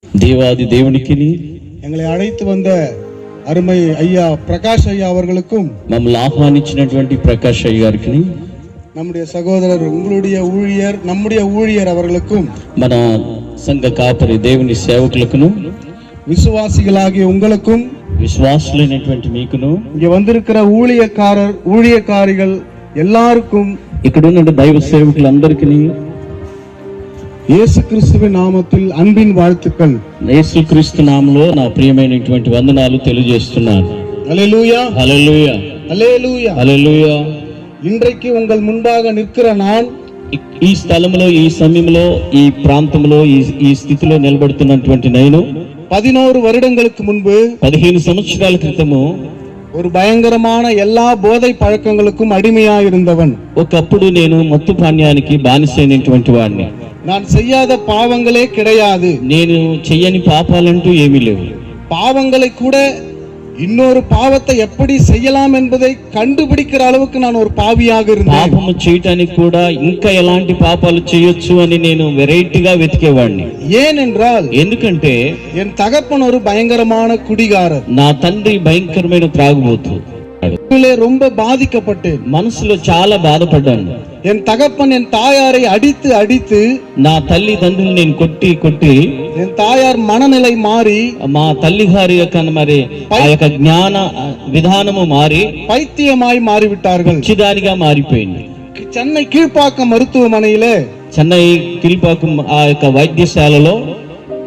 தேவாதி தேவனுக்கு எங்களை அழைத்து வந்த அருமை ஐயா பிரகாஷ் ஐயா அவர்களுக்கும் మమ్మల్ని ఆహ్వానించినటువంటి ప్రకాష్ అయ్య గారికి நம்முடைய சகோதரர் உங்களுடைய ஊழியர் நம்முடைய ஊழியர் அவர்களுக்கும் మన సంఘ కాపరి దేవుని సేవకులకును விசுவாசிகளாகிய உங்களுக்கும் విశ్వాసులైనటువంటి మీకును இங்க வந்திருக்கிற ஊழியக்காரிகள் எல்லாருக்கும் ఇక్కడ ఉన్న దైవ సేవకులందరికీ இயேசு கிறிஸ்துவின் நாமத்தில் அன்பின் வாழ்த்துக்கள். యేసుక్రీస్తు నామములో నా ప్రియమైనటువంటి వందనాలు తెలియజేస్తున్నాను. அல்லேலூயா హల్లెలూయా அல்லேலூயா హల్లెలూయా. இன்றைக்கு உங்கள் முன்பாக நிற்கிற நான் ఈ స్థలంలో ఈ సమయంలో ఈ ప్రాంతంలో ఈ స్థితిలో నిలబడుతున్నటువంటి నేను 11 வருடங்களுக்கு முன்பு 15 సంవత్సరాల క్రితము ஒரு பயங்கரமான எல்லா போதை பழக்கங்களுக்கும் அடிமையா இருந்தவன். ఒకప్పుడు నేను మత్తు పానీయానికి బానిసైనటువంటి వాడిని. நான் செய்யாத பாவங்களே கிடையாது. నేను చెయ్యని పాపాలంటూ ఏమీ లేవు. பாவங்களை கூட இன்னொரு பாவத்தை எப்படி செய்யலாம் என்பதை கண்டுபிடிக்கிற அளவுக்கு நான் ஒரு பாவியாக இருந்தேன். పాపము చేయడానికి కూడా ఇంకా ఎలాంటి పాపాలు చేయొచ్చు అని నేను వెరైటీగా వెతికేవాడిని. ஏனென்றால் ఎందుకంటే என் தகப்பன் ஒரு பயங்கரமான குடிகாரர். నా తండ్రి భయంకరమైన త్రాగుబోతు. ரொம்ப பாதிக்கப்பட்டேன். మనసులో చాలా బాధపడ్డాను. என் தகப்பன் என் தாயாரை அடித்து அடித்து నా తల్లిదండ్రులు నేను కొట్టి కొట్టి என் தாயார் மனநிலை மாறி మా తల్లి గారి యొక్క మరి ఆ యొక్క జ్ఞాన విధానము మారి பைத்தியமாய் மாறிவிட்டார்கள். చిదానిగా మారిపోయింది. சென்னை கீழ்ப்பாக்கம் மருத்துவமனையிலே చెన్నై కిల్పాకం ఆ యొక్క వైద్యశాలలో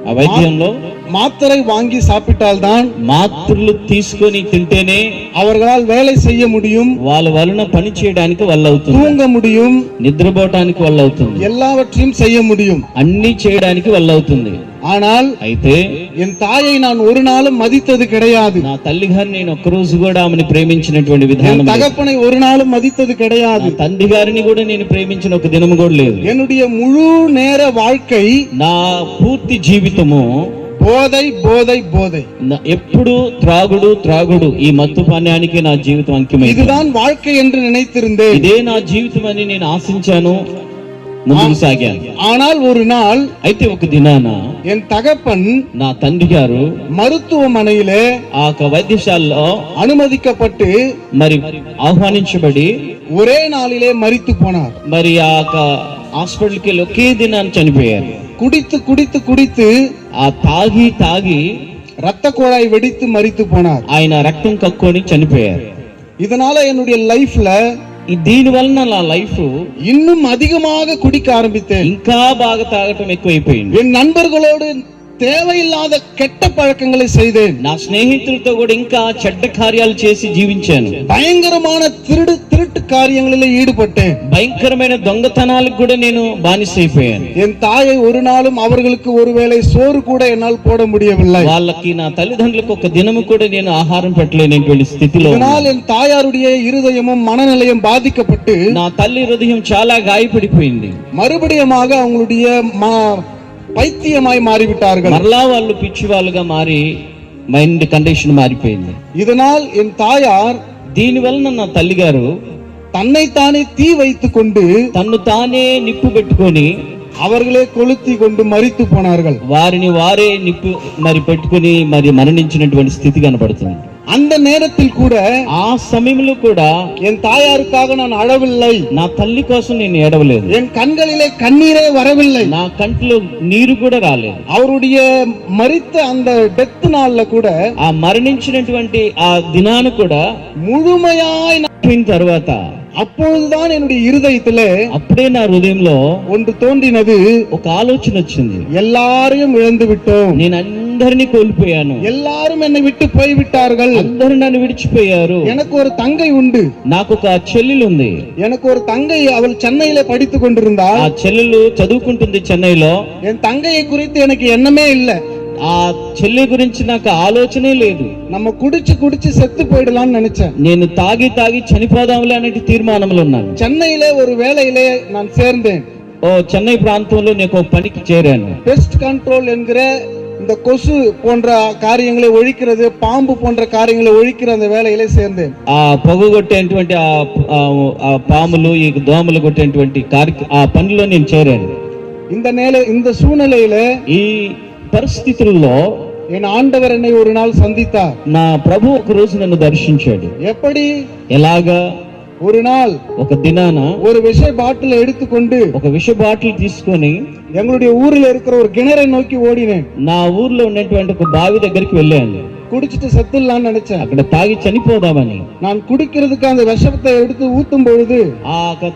ఆ వైద్యంలో மாத்திரை வாங்கி சாப்பிட்டால்தான் మాత్రలు తీసుకొని తింటేనే அவர்களால் வேலை செய்ய முடியும், వాళ్ళ వలన పని చేయడానికి వల్ల అవుతుంది, தூங்க முடியும், నిద్రపోవటానికి వల్ల అవుతుంది, எல்லாவற்றையும் செய்ய முடியும், అన్ని చేయడానికి వల్ల అవుతుంది. ஆனால் అయితే என் தாயை நான் ஒரு நாளும் மதித்தது கிடையாது. నా తల్లి గారిని నేను ఒక్క రోజు కూడా ఆమెను ప్రేమించినటువంటి విధానం என் தகப்பனை ஒரு நாளும் மதித்தது கிடையாது. తండ్రి గారిని కూడా నేను ప్రేమించిన ఒక దినము కూడా లేదు. என்னுடைய முழு நேர வாழ்க்கை నా పూర్తి జీవితము போதை போதை போதை, ఎప్పుడు త్రాగుడు త్రాగుడు, ఈ మత్తు పానీయానికి నా జీవితం అంకితమైంది. இதுதான் வாழ்க்கை என்று நினைத்திருந்தேன். ఇదే నా జీవితం అని నేను ఆశించాను, ముందుకు సాగాను. ஆனால் ஒரு நாள் అయితే ఒక దినాన என் தகப்பன் నా తండ్రి గారు மருத்துவமனையிலே ఆ వైద్యశాలలో அனுமதிக்கப்பட்டு మరి ఆహ్వానించబడి ஒரே நாளிலே மரித்து போனார். మరి ఆ హాస్పిటల్కి వెళ్ళి ఒకే దినాన్ని చనిపోయారు. குடித்து குடித்து குடித்து ఆ తాగి తాగి ரத்த குழாய் வெடித்து மரித்து போனார். ఆయన రక్తం కక్కుని చనిపోయారు. இதனால என்னுடைய லைஃப்ல దీని వలన నా లైఫ్ இன்னும் அதிகமாக குடிக்க ஆரம்பித்தேன். ఇంకా బాగా తాగటం ఎక్కువైపోయింది. என் நண்பர்களோடு தேவையில்லாத கெட்ட பழக்கங்களை செய்தேன். నా స్నేహితులతో కూడా ఇంకా చెడ్డ కార్యాలు చేసి జీవించాను. பயங்கரமான திருட்டு காரியங்களில் ஈடுபட்டேன். భయంకరమైన దొంగతనాలకు కూడా నేను బానిసైపోయాను. என் தாயை ஒரு நாளும் அவர்களுக்கு ஒருவேளை சோறு கூட என்னால் போட முடியவில்லை. వాళ్ళకి నా తల్లిదండ్రులకు ఒక దినము కూడా నేను ఆహారం పెట్టలేనటువంటి స్థితిలో. இதனால் என் தாயாருடைய இருதயமும் மனநிலையும் பாதிக்கப்பட்டு నా తల్లి హృదయం చాలా గాయపడిపోయింది. மறுபடியுமாக அவங்களுடைய பைத்தியமாய் மாறிவிட்டார்கள். మరలా వాళ్ళు పిచ్చి వాళ్ళుగా మారి మైండ్ కండిషన్ మారిపోయింది. இதனால் என் தாயார் దీని వలన నా తల్లి గారు தன்னைத்தானே தீ வைத்துக் கொண்டு తన్ను తానే నిప్పు పెట్టుకొని அவர்களே கொளுத்தி கொண்டு மரித்து போனார்கள். వారిని వారే నిప్పు మరి పెట్టుకుని మరి మరణించినటువంటి స్థితి కనబడుతుంది. அந்த நேரத்தில் கூட ఆ సమయంలో కూడా என் தாயாருக்காக நான் அழவில்லை. నా తల్లి కోసం నేను ఏడవలేదు. என் கண்களிலே கண்ணீரே வரவில்லை. నా కంటిలో నీరు కూడా రాలేదు. அவருடைய மரித்த அந்த டெத் நாள்ல கூட ఆ మరణించినటువంటి ఆ దినాను కూడా முழுமையாய் తర్వాత அப்பொழுதுதான் என்னுடைய இருதயத்திலே అప్పుడే నా హృదయంలో ஒன்று தோன்றினது. ఒక ఆలోచన వచ్చింది. எல்லாரையும் இழந்து விட்டோம், నేను అందరినీ కోల్పోయాను, எல்லாரும் என்னை விட்டு போய்விட்டார்கள், అందరూ నన్ను విడిచిపోయారు. எனக்கு ஒரு தங்கை உண்டு, నాకు ఒక చెల్లెలు ఉంది. எனக்கு ஒரு தங்கை, அவள் சென்னையில படித்துக் கொண்டிருந்தாள். ఆ చెల్లెలు చదువుకుంటుంది చెన్నైలో. என் தங்கையை குறித்து எனக்கு எண்ணமே இல்லை. ఆ చెల్లి గురించి నాకు ఆలోచనే లేదు. நம்ம குடிச்சு குடிச்சு செத்து போயிடலாம்னு நினைச்சேன். నేను తాగి తాగి చనిపోదాంలే అనే తీర్మానంలో ఉన్నాను. சென்னையிலே ஒரு வேலையிலே நான் சேர்ந்தேன். చెన్నై ప్రాంతంలో నేను ఒక పనికి చేరాను. பெஸ்ட் கண்ட்ரோல் என்கிற இந்த கொசு போன்ற காரியங்களை ஒழிக்கிறது, பாம்பு போன்ற காரியங்களை ஒழிக்கிற அந்த வேலையிலே சேர்ந்தேன். ఆ పొగ కొట్టేటువంటి ఆ పాములు ఈ దోమలు కొట్టేటువంటి ఆ పనిలో నేను చేరాను. இந்த சூழ்நிலையில ఈ పరిస్థితుల్లో என் ஆண்டவர் என்னை ஒரு நாள் சந்தித்தார். నా ప్రభు ఒక రోజు నన్ను దర్శించాడు. எப்படி? ఎలాగా? ஒரு நாள் ఒక దినాన ஒரு விஷ பாட்டில் எடுத்துக்கொண்டு ఒక విష బాటిల్ తీసుకొని எங்களுடைய ஊரில் இருக்கிற ஒரு கிணறை நோக்கி ஓடினேன். నా ఊర్లో ఉన్నటువంటి ఒక బావి దగ్గరికి వెళ్ళాను. குடிச்சிட்டு செத்துடலாம்னு நினைச்சேன். అక్కడ తాగి చనిపోదామని. நான் குடிக்கிறதுக்கு அந்த விஷத்தை எடுத்து ஊத்தும் பொழுது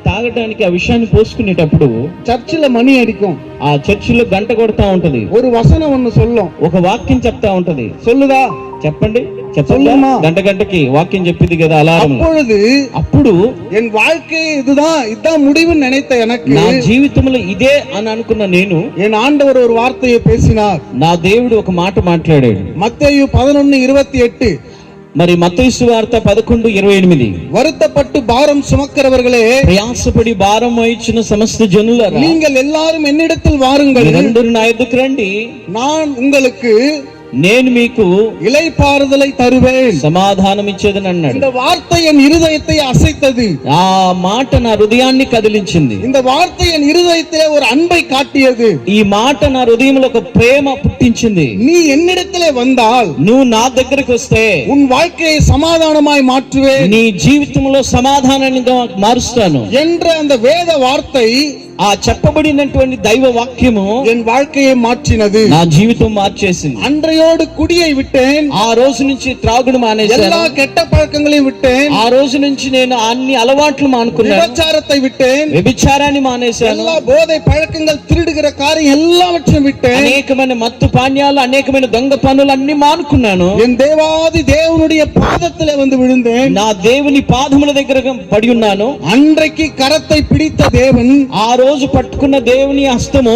తాగడానికి ఆ విషయాన్ని పోసుకునేటప్పుడు சர்ச்சில் மணி அடிக்கும். ఆ చర్చిలో గంట కొడతా ఉంటది. ஒரு வசனம் ஒன்னு சொல்லும். ఒక వాక్యం చెప్తా ఉంటది. சொல்லுதா? చెప్పండి. சொல்லுமா? గంటకి వాక్యం చెప్పింది కదా అలారం. అప్పుడు என் வாழ்க்கை இதுதான் முடிவுன்னு நினைத்த எனக்கு, నా జీవితంలో ఇదే అని అనుకున్న నేను, என் ஆண்டவர் ஒரு வார்த்தையை பேசினார். నా దేవుడు ఒక మాట మాట్లాడాడు. మత్తయి 11:28. మరి మత్తయి సువార్త 11:28. வருத்தப்பட்டு பாரம் சுமக்கிறவர்களே, ప్రయాసపడి భారం వహించిన సమస్త జనులారా, நீங்கள் எல்லாரும் என்னிடத்தில் வாருங்கள், మీరందరూ నా యొద్దకు రండి, நான் உங்களுக்கு నేను మీకు இளைப்பாறுதலை தருவேன், సమాధానం ఇచ్చేదని అన్నాడు. இந்த வார்த்தை என் இருதயத்தை அசைத்தது. ఆ మాట నా హృదయాన్ని కదిలించింది. இந்த வார்த்தை என் இருதயத்திலே ஒரு அன்பை காட்டியது. ఈ మాట నా హృదయంలో ఒక ప్రేమ పుట్టించింది. நீ என்னிடத்திலே வந்தால், నువ్వు నా దగ్గరికి వస్తే உன் வாழ்க்கையை சமாதானமாய் மாற்றுவேன், నీ జీవితంలో సమాధానాన్ని మారుస్తాను என்ற அந்த வேத வார்த்தை, ఆ చెప్పబడినటువంటి దైవ వాక్యము என் வாழ்க்கையை மாற்றினது, నా జీవితం మార్చేసింది. அன்றையோடு குடியை விட்டேன், ఆ రోజు నుంచి త్రాగుడు మానేశాను, எல்லா கெட்ட பழக்கங்களையும் விட்டேன், ఆ రోజు నుంచి నేను అన్ని అలవాట్లు మానుకున్నాను, விபச்சாரத்தை விட்டேன், వ్యభిచారాన్ని మానేశాను, எல்லா போதை பழக்கங்கள், திருடுகிற காரியம் எல்லாவற்றையும் விட்டேன், అనేకమైన మత్తు పానీయాలు, అనేకమైన దొంగ పనులు అన్ని మానుకున్నాను. என் தேவாதி தேவனுடைய பாதத்திலே வந்து விழுந்தேன், నా దేవుని పాదముల దగ్గర పడి ఉన్నాను. அன்றைக்கு கரத்தை பிடித்த தேவன் ఆ రోజు పట్టుకున్న దేవుని హస్తము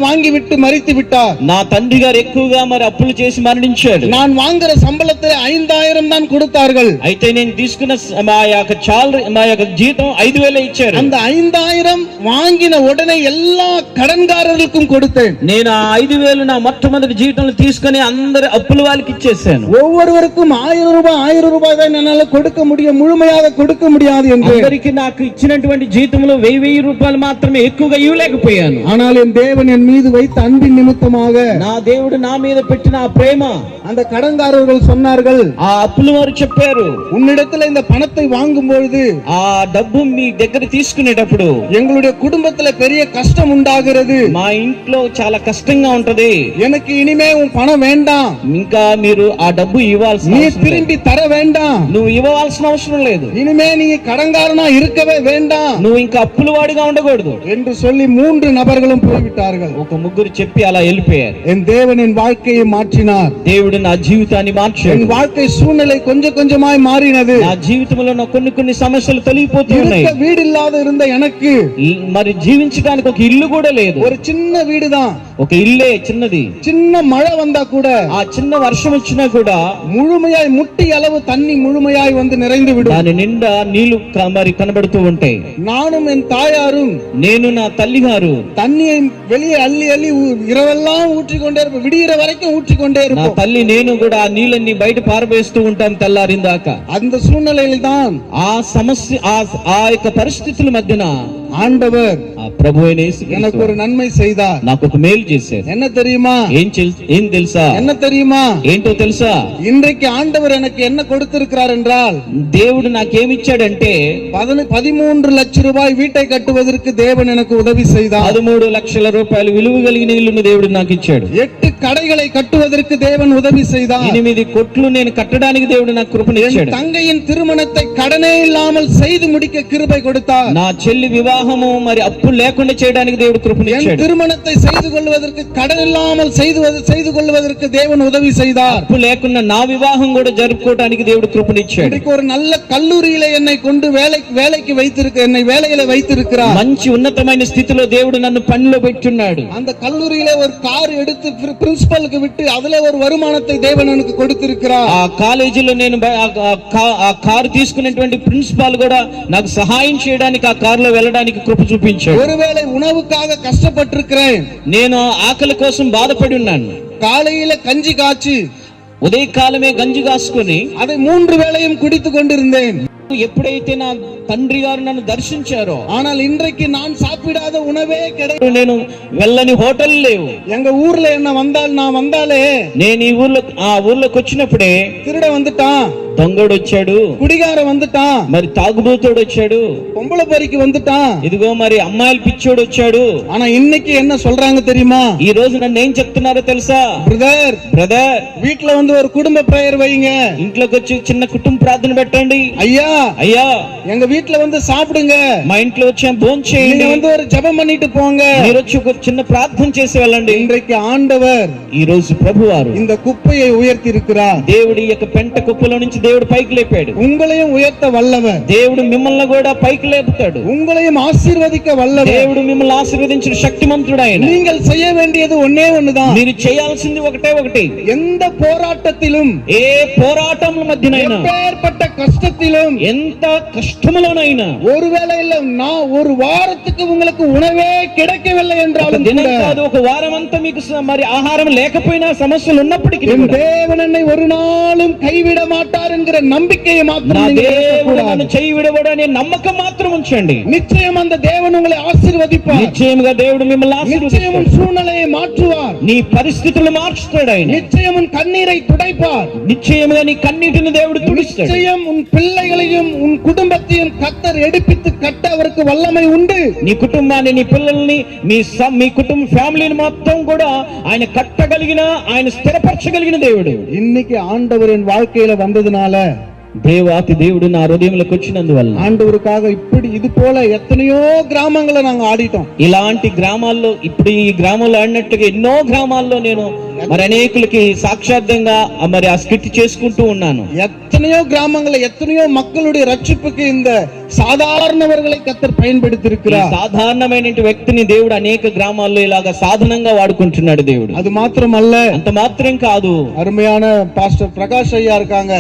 வாங்கி விட்டு மறித்து விட்டார். నా తండ్రి గారు ఎక్కువగా మరి అప్పులు చేసి మరణించాడు. நான் வாங்குற சம்பளத்தில் 5000 தான் கொடுத்தார்கள். అయితే నేను తీసుకున్న మా యొక్క జీతం 5000 ఇచ్చారు. அந்த 5000 வாங்கின உடனே எல்லா கடன்காரர்களுக்கும் கொடுத்தேன். నేను ఆ 5000 నా మొట్టమొదటి జీవితంలో తీసుకొని అందరి అప్పుల వాళ్ళకి ఇచ్చేసాను. ஒவ்வொருவருக்கும் 1000 ரூபாய் தான் என்னால கொடுக்க முடியும், முழுமையாக கொடுக்க முடியாது என்று. అందరికి నాకు ఇచ్చినటువంటి జీతంలో 1000 రూపాయలు మాత్రమే, ఎక్కువగా ఇవ్వలేకపోయాను. ஆனால் என் தேவன் என் மீது வைத்த அன்பின் நிமித்தமாக, నా దేవుడు నా మీద పెట్టిన ఆ ప్రేమ, அந்த கடன்காரர்கள் சொன்னார்கள், ఆ అప్పుల వారు చెప్పారు, உன்னிடத்தில் இந்த பணத்தை வாங்கும் பொழுது, ఆ డబ్బు మీ దగ్గర తీసుకునేటప్పుడు எங்களுடைய குடும்பத்துல பெரிய கஷ்டம் உண்டாகிறது, మా ఇంట్లో చాలా కష్టంగా ఉంటది, எனக்கு ఇనిమే உன் பணம் வேண்டாம், ఇంకా మీరు ఆ డబ్బు ఇవ్వాల్సిన நீ అవసరం లేదు. திரும்பி தர வேண்டாம், నువ్వు ఇవ్వవలసిన అవసరం లేదు, இனிமே நீ கடன்காரனா இருக்கவே வேண்டாம், నువ్వు ఇంకా అప్పుల వాడిగా ఉండకూడదు என்று சொல்லி 3 நபர்களும் போய்விட்டார்கள். ఒక ముగ్గురు చెప్పి అలా వెళ్ళిపోయారు. என் தேவன் என் வாழ்க்கையை மாற்றினார். దేవుడు నా జీవితాన్ని మార్చాడు. என் வாழ்க்கை சூழ்நிலை கொஞ்சம் கொஞ்சமாய் மாறினது. నా జీవితంలో కొన్ని సమస్యలు తొలగిపోతున్నాయి. வீடு இல்லாத இருந்த எனக்கு మరి జీవించడానికి ఒక ఇల్లు కూడా లేదు. ஒரு சின்ன வீடு தான், ఒక ఇల్లే చిన్నది. சின்ன மழை வந்தா கூட, ఆ చిన్న వర్షం వచ్చినా కూడా முழுமையாய் முட்டி அளவு தண்ணி முழுமையாய் வந்து நிறைந்து விடும். దాని నిండా నీళ్లు మరి కనబడుతూ ఉంటాయి. நானும் என் தாயாரும், నేను నా తల్లి గారు தண்ணியை வெளியே அள்ளி அள்ளி இரவெல்லாம் ஊற்றிக்கொண்டே இருப்போம், விடிகிற வரைக்கும் ஊற்றிக்கொண்டே నా இருப்போம். తల్లి నేను కూడా ఆ నీళ్ళని బయట పారబోస్తూ ఉంటాం తెల్లారిందాకా. அந்த சூழ்நிலையில் தான் ఆ సమస్య ఆ యొక్క పరిస్థితుల మధ్యన ஆண்டவர் ఆ ప్రభు అయిన యేసుక్రీస్తు எனக்கு ஒரு நன்மை செய்தார். నాకు ఒక మేలు చేశారు. என்ன தெரியுமா? ఏం తెలుసా? என்ன தெரியுமா? ఏంటో తెలుసా? இன்றைக்கு ஆண்டவர் எனக்கு என்ன கொடுத்திருக்கிறார் என்றால், దేవుడు నాకేమిచ్చాడంటే 13 லட்சம் ரூபாய் வீட்டை கட்டுவதற்கு தேவன் எனக்கு உதவி செய்தார். 13 లక్షల రూపాయలు విలువ కలిగిన ఇల్లును దేవుడు నాకు ఇచ్చాడు. 8 கடைகளை கட்டுவதற்கு தேவன் உதவி செய்தார். 8 కొట్లు నేను కట్టడానికి దేవుడు నాకు కృపనిచ్చాడు. தங்கையின் திருமணத்தை கடனே இல்லாமல் செய்து முடிக்க கிருபை கொடுத்தார். నా చెల్లి వివాహము మరి అప్పు లేకుండా చేయడానికి దేవుడు కృపనిచ్చాడు. திருமணத்தை செய்து கொள்வதற்கு கடன் இல்லாமல் செய்து கொள்வதற்கு தேவன் உதவி செய்தார். అప్పు లేకుండా నా వివాహం కూడా జరుపుకోవడానికి దేవుడు కృపనిచ్చాడు. இன்னைக்கு ஒரு நல்ல கல்லூரியில என்னை கொண்டு வேலைக்கு என்னை வேலையில வைத்திருக்கிறார். మంచి ఉన్నతమైన స్థితిలో దేవుడు నన్ను పనిలో పెట్టున్నాడు. அந்த கல்லூரியில ஒரு கார் எடுத்து பிரின்சிபலுக்கு விட்டு அதுல ஒரு வருமானத்தை தேவன் எனக்கு கொடுத்திருக்கிறார். ఆ కాలేజీలో నేను ఆ కారు తీసుకున్నటువంటి ప్రిన్సిపాల్ కూడా నాకు సహాయం చేయడానికి ఆ కారులో వెళ్ళడానికి కృప చూపించాడు. ஒருவேளை உணவுக்காக கஷ்டப்பட்டிருக்கிறேன், నేను ఆకలి కోసం బాధపడి ఉన్నాను. காலையில கஞ்சி காய்ச்சி ఉదయకాలమే గంజి కాసుకొని அதை 3 வேளையும் குடித்துக் கொண்டிருந்தேன். ఎప్పుడైతే నా తండ్రి గారు నన్ను దర్శించారో, ஆனால் இன்றைக்கு நான் சாப்பிடாத உணவே கிடையாது. నేను వెళ్ళని హోటల్ లేవు. எங்க ஊர்ல என்ன நான் வந்தாலே నేను ఆ ఊర్లోకి వచ్చినప్పుడే திருட வந்துட்டான், దొంగడు వచ్చాడు, குடிகாரன் வந்துட்டான், మరి తాగుబోతోడు వచ్చాడు, பொம்பளை பொறிக்கு வந்துட்டான், ఇదిగో మరి అమ్మాయిల పిచ్చోడు వచ్చాడు. ஆனா இன்னைக்கு என்ன சொல்றாங்க தெரியுமா? ఈ రోజు నన్ను ఏం చెప్తున్నారో తెలుసా? బ్రదర్ வீட்டுல வந்து ஒரு குடும்ப பிரேயர் வைங்க, ఇంట్లోకి వచ్చి చిన్న కుటుంబ ప్రార్థన పెట్టండి. ஐயா అయ్యా எங்க வீட்டுல வந்து சாப்பிடுங்க, మా ఇంట్లో వచ్చి భోజనం చేయండి, நீங்க வந்து ஒரு ஜெபம் பண்ணிட்டு போங்க, మీరు వచ్చి ఒక చిన్న ప్రార్థన చేసి వెళ్ళండి. இன்றைக்கு ஆண்டவர் ఈ రోజు ప్రభువారు இந்த குப்பையை உயர்த்தி இருக்கிறார். దేవుడి యొక్క పెంట కుప్పలో నుంచి దేవుడు పైకి లేపాడు. உங்களையும் உயர்த்த வல்லவர். దేవుడు మిమ్మల్ని కూడా పైకి లేపుతాడు. உங்களையும் ஆசீர்வதிக்க வல்லவர். దేవుడు మిమ్మల్ని ఆశీర్వదించిన శక్తిమంతుడు ఆయన. நீங்கள் செய்ய வேண்டியது ஒண்ணே ஒண்ணுதான். మీరు చేయాల్సింది ఒకటే ఒకటి. எந்த போராட்டத்திலும், ఏ పోరాటముల మధ్యనైనా, எப்பேற்பட்ட కష్టத்திலும், ఎంత కష్టములోనైనా, ஒருவேளை இல்ல நான் ஒரு வாரத்துக்கு உங்களுக்கு உணவே கிடைக்கவில்லை என்றாலும் దినం కాదు ఒక వారం అంతా మీకు మరి ఆహారం లేకపోయినా సమస్యలు ఉన్నప్పటికీ தேவன் என்னை ஒரு நாளும் கைவிட மாட்டார் என்கிற நம்பிக்கையை மாத்திரம் నన్ను చేయి విడవడనే నమ్మకం మాత్రం ఉంచండి. நிச்சயம் அந்த தேவன் உங்களை ஆசీర్వదిப்பார். నిశ్చయముగా దేవుడు మిమ్మల్ని நிச்சயம் உன் சூழ்நிலையை மாற்றுவார். నీ పరిస్థితులను మార్చుతాడు ఆయన. நிச்சயம் உன் கண்ணீரை துடைப்பார். నిశ్చయముగా నీ కన్నీటిని దేవుడు తుడిస్తాడు. நிச்சயம் உன் பிள்ளைகளையும் உன் குடும்பத்தையும் கர்த்தர் எடுப்பித்து கட்ட அவருக்கு வல்லமை உண்டு. నీ కుటుంబాన్ని, నీ పిల్లల్ని, మీ కుటుంబ ఫ్యామిలీని మొత్తం కూడా ఆయన కట్టగలిగిన, ఆయన స్థిరపరచగలిగిన దేవుడు. இன்னைக்கு ஆண்டவர் என் வாழ்க்கையில வந்ததுனால, దేవాతి దేవుడు నా హృదయంలోకి వచ్చినందువల్ల, ஆண்டவருக்காக இப்படி இது போல எத்தனையோ கிராமங்களை நாங்க ஆடிட்டோம். ఇలాంటి గ్రామాల్లో, ఇప్పుడు ఈ గ్రామంలో ఆడినట్టుగా ఎన్నో గ్రామాల్లో నేను మరి అనేకులకి సాక్షాత్తంగా మరి ఆ స్కిట్ చేసుకుంటూ ఉన్నాను. எத்தனையோ கிராமங்களை, எத்தனையோ மக்களுடைய ரட்சிப்புக்கு இந்த సాధారణవర్களை కర్తర్ பயன்படுத்தி இருக்கிறார். సాధారణమైన వ్యక్తిని దేవుడు అనేక గ్రామాల్లో ఇలాగా సాధనంగా వాడుకుంటున్నాడు దేవుడు. அது మాత్రమல்ல, అంత మాత్రం కాదు, అరుமையான பாஸ்டர் பிரகாஷ் ஐயா இருக்காங்க,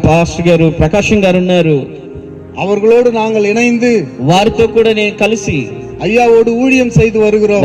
పాస్టర్ గారు ప్రకాశం గారు ఉన్నారు. அவர்களோடு நாங்கள் இணைந்து, వారితో కూడా నేను కలిసి ஐயாவோடு ஊழியம் செய்து வருகிறோம்.